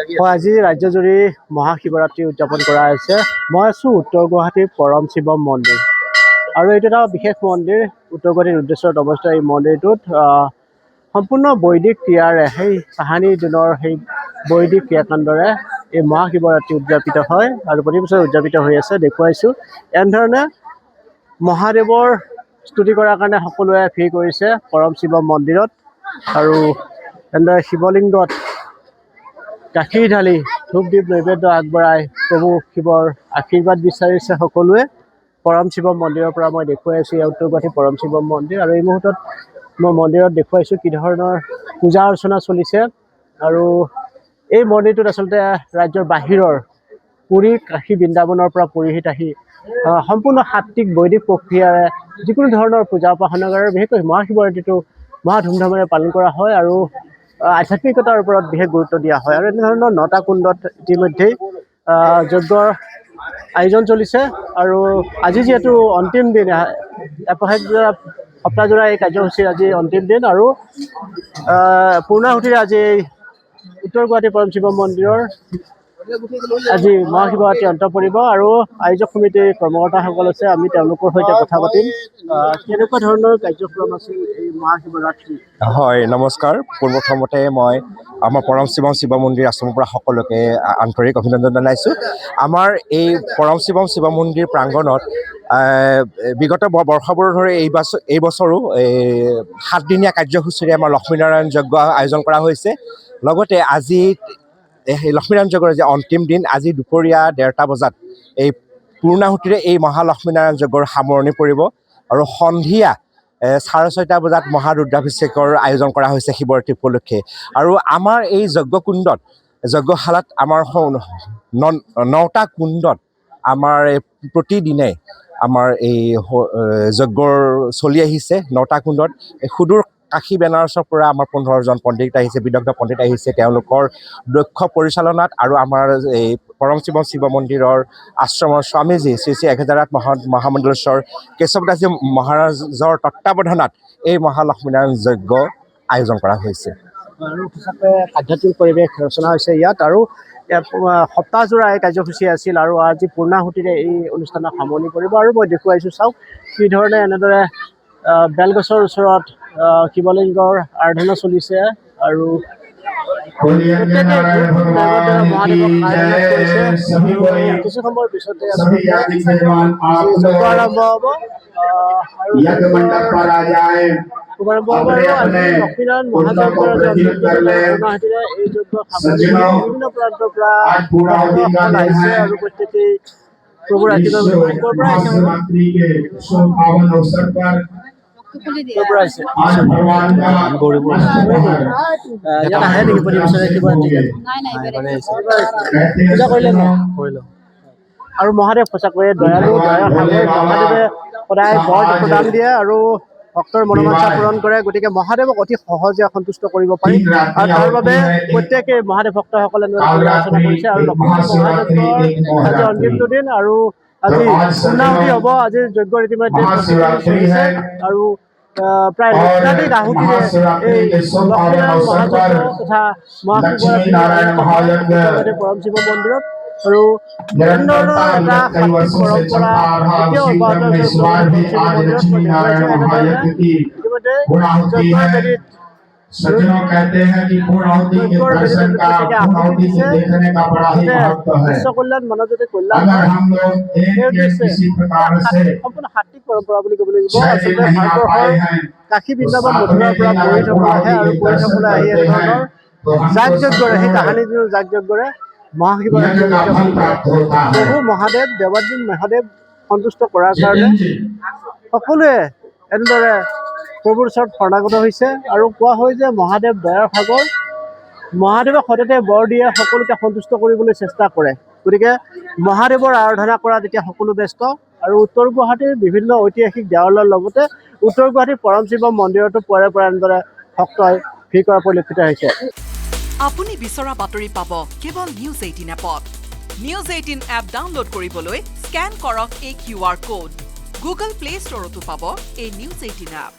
আজি ৰাজ্যজুৰি মহাশিৱৰাত্ৰি উদযাপন কৰা হৈছে। মই আছোঁ উত্তৰ গুৱাহাটীৰ পৰম শিৱম মন্দিৰ আৰু এইটো এটা বিশেষ মন্দিৰ। উত্তৰ গুৱাহাটীৰ উদ্দেশ্যত অৱস্থিত এই মন্দিৰটোত সম্পূৰ্ণ বৈদিক ক্ৰিয়াৰে সেই তাহানিৰ দিনৰ সেই বৈদিক ক্ৰিয়াকাণ্ডৰে এই মহাশিৱৰাত্ৰি উদযাপিত হয় আৰু প্ৰতি বছৰে উদযাপিত হৈ আছে। দেখুৱাইছোঁ এনেধৰণে মহাদেৱৰ স্তুতি কৰাৰ কাৰণে সকলোৱে ভিৰ কৰিছে পৰম শিৱম মন্দিৰত আৰু এনেদৰে শিৱলিংগত গাখীৰ ঢালি ধূপ দীপ নৈবেদ্য আগবঢ়াই প্ৰভু শিৱৰ আশীৰ্বাদ বিচাৰিছে সকলোৱে। পৰম শিৱম মন্দিৰৰ পৰা মই দেখুৱাই আছোঁ ইয়াৰ উত্তৰ গুৱাহাটী পৰম শিৱম মন্দিৰ আৰু এই মুহূৰ্তত মই মন্দিৰত দেখুৱাইছোঁ কি ধৰণৰ পূজা অৰ্চনা চলিছে আৰু এই মন্দিৰটোত আচলতে ৰাজ্যৰ বাহিৰৰ পুৰী কাশী বৃন্দাবনৰ পৰা পুৰোহিত আহি সম্পূৰ্ণ সাত্বিক বৈদিক প্ৰক্ৰিয়াৰে যিকোনো ধৰণৰ পূজা উপাসনা কৰে। বিশেষকৈ মহাশিৱৰাত্ৰিটো মহা ধুমধামেৰে পালন কৰা হয় আৰু আধ্যাত্মিকতাৰ ওপৰত বিশেষ গুৰুত্ব দিয়া হয় আৰু এনেধৰণৰ 9টা কুণ্ডত ইতিমধ্যেই যজ্ঞৰ আয়োজন চলিছে আৰু আজি যিহেতু অন্তিম দিন, সপ্তাহজোৰা এই কাৰ্যসূচীৰ আজি অন্তিম দিন আৰু পূৰ্ণাহুতিৰে আজি উত্তৰ গুৱাহাটী পৰম শিৱ মন্দিৰৰ আজি মহাশিৱৰাত্ৰি অন্ত পৰিব আৰু আয়োজক সমিতিৰ কৰ্মকৰ্তাসকল আছে। আমি তেওঁলোকৰ সৈতে কথা পাতিম। কেনেকুৱা ধৰণৰ কাৰ্যক্ৰম আছিল এই মহাশিৱৰাত্ৰি? হয়, নমস্কাৰ। পোনপ্ৰথমতে মই আমাৰ পৰম শিৱম শিৱ মন্দিৰ আশ্ৰমৰ পৰা সকলোকে আন্তৰিক অভিনন্দন জনাইছোঁ। আমাৰ এই পৰম শিৱম শিৱ মন্দিৰ প্ৰাংগণত বিগত বৰ্ষবোৰৰ ধৰি এই বছৰো 7দিনীয়া কাৰ্যসূচীৰে আমাৰ লক্ষ্মীনাৰায়ণ যজ্ঞ আয়োজন কৰা হৈছে। লগতে আজি লক্ষ্মীনাৰায়ণ যজ্ঞৰ যে অন্তিম দিন, আজি দুপৰীয়া 1:30 বজাত এই পূৰ্ণাহুতিৰে এই মহালক্ষ্মীনাৰায়ণ যজ্ঞৰ সামৰণি পৰিব আৰু সন্ধিয়া 6:30 বজাত মহাৰুদ্ৰাভিষেকৰ আয়োজন কৰা হৈছে শিৱৰাত্ৰি উপলক্ষে। আৰু আমাৰ এই যজ্ঞকুণ্ডত যজ্ঞশালাত আমাৰ 9টা কুণ্ডত আমাৰ প্ৰতিদিনে আমাৰ এই যজ্ঞৰ চলি আহিছে। 9টা কুণ্ডত সুদূৰ কাশী বেনাৰছৰ পৰা আমাৰ 15জন পণ্ডিত আহিছে, বিদগ্ধ পণ্ডিত আহিছে। তেওঁলোকৰ দক্ষ পৰিচালনাত আৰু আমাৰ এই পৰম শিৱম শিৱ মন্দিৰৰ আশ্ৰমৰ স্বামীজী শ্ৰী শ্ৰী এঘেজাৰাত মহামণ্ডলেশ্বৰ কেশৱদাসজী মহাৰাজৰ তত্বাৱধানত এই মহালক্ষ্মীনাৰায়ণ যজ্ঞ আয়োজন কৰা হৈছে। আৰু সঁচাকৈ আধ্যাত্মিক পৰিৱেশ ৰচনা হৈছে ইয়াত আৰু সপ্তাহজোৰা এই কাৰ্যসূচী আছিল আৰু আজি পূৰ্ণাহুতিৰে এই অনুষ্ঠানত সামৰণি পৰিব। আৰু মই দেখুৱাইছোঁ, চাওক কি ধৰণে এনেদৰে বেলগছৰ ওচৰত শিৱলিংগৰ আৰাধনা চলিছে আৰু প্ৰত্যেকে মহাদেৱক আৰাধনা কৰিছে। কিছু সময়ৰ পিছতে যজ্ঞ আৰম্ভ হ'ব আৰু লক্ষ্মীনাৰায়ণ মহাযজ্ঞৰ পূৰ্ণাহুতিৰে এই যজ্ঞ বিভিন্ন প্ৰান্তৰ পৰা ভক্তসকল আহিছে আৰু প্ৰত্যেকেই প্ৰভুৰ আশীৰ্বাদ পৰা ইয়াত আহে নেকি প্ৰতি বছৰে শিৱৰাত্ৰিত? পূজা কৰিলে কৰিলোঁ। আৰু মহাদেৱ সঁচাকৈয়ে দয়ালু, দয়াৰ সাগৰ। মহাদেৱে সদায় বৰ প্ৰদান দিয়ে আৰু ভক্তৰ মনোবাঞ্ছা পূৰণ কৰে। গতিকে মহাদেৱক অতি সহজে সন্তুষ্ট কৰিব পাৰি আৰু তাৰ বাবে প্ৰত্যেকে মহাদেৱ ভক্তসকলে পূজা অৰ্চনা কৰিছে আৰু লক্ষ্মীনাৰায়ণ মহাযজ্ঞৰ আজি অন্তিমটো দিন আৰু আজি পূৰ্ণাহুতি হ'ব। আজিৰ যজ্ঞৰ ইতিমধ্যে চলিছে আৰু প্ৰায় লক্ষাধিক আহুতিৰে এই লক্ষ্মীনাৰায়ণ মহাযজ্ঞ তথা মহাশিৱৰাত্ৰি পৰম শিৱ মন্দিৰত আৰু এনেধৰণৰ এটা সাত্বিক পৰম্পৰা এতিয়াও অব্যাহত আছে উত্তৰ গুৱাহাটী পৰম শিৱ মন্দিৰত। মই দেখুৱাইছোঁ এনেধৰণে ইতিমধ্যে যজ্ঞৰ বেদীত প্ৰত্যেকে আহুতি দিছে। বিশ্ব কল্যাণ মানৱজাতি কল্যাণ হয় সেই উদ্দেশ্যে সম্পূৰ্ণ সাত্বিক পৰম্পৰা বুলি ক'ব লাগিব। আচলতে ভাৰতবৰ্ষৰ কাশী বৃন্দাবন মথুৰাৰ পৰা পুৰোহিতসকল আহে আৰু পুৰোহিতসকলে আহি এনেধৰণৰ যাগ যজ্ঞৰে সেই তাহানিৰ দিনৰ যাগ যজ্ঞৰে মহাশিৱৰাত্ৰি উদযাপন কৰে। প্ৰভু মহাদেৱ দেৱাদিদেৱ মহাদেৱ সন্তুষ্ট কৰাৰ কাৰণে সকলোৱে এনেদৰে প্ৰভুৰ ওচৰত শৰণাগত হৈছে আৰু কোৱা হয় যে মহাদেৱ দয়াৰ সাগৰ। মহাদেৱে সততে বৰ দিয়ে, সকলোকে সন্তুষ্ট কৰিবলৈ চেষ্টা কৰে। গতিকে মহাদেৱৰ আৰাধনা কৰাত এতিয়া সকলো ব্যস্ত আৰু উত্তৰ গুৱাহাটীৰ বিভিন্ন ঐতিহাসিক দেৱালয়ৰ লগতে উত্তৰ গুৱাহাটীৰ পৰম শিৱ মন্দিৰতো পুৱাৰে পৰা এনেদৰে ভক্তই ভিৰ কৰা পৰিলক্ষিত হৈছে। আপুনি বিচৰা বাতৰি পাব কেৱল নিউজ 18 এপত। নিউজ 18 এপ ডাউনলোড কৰিবলৈ স্কেন কৰক এই QR কোড। গুগল প্লে ষ্টৰতো পাব এই নিউজ 18 এপ।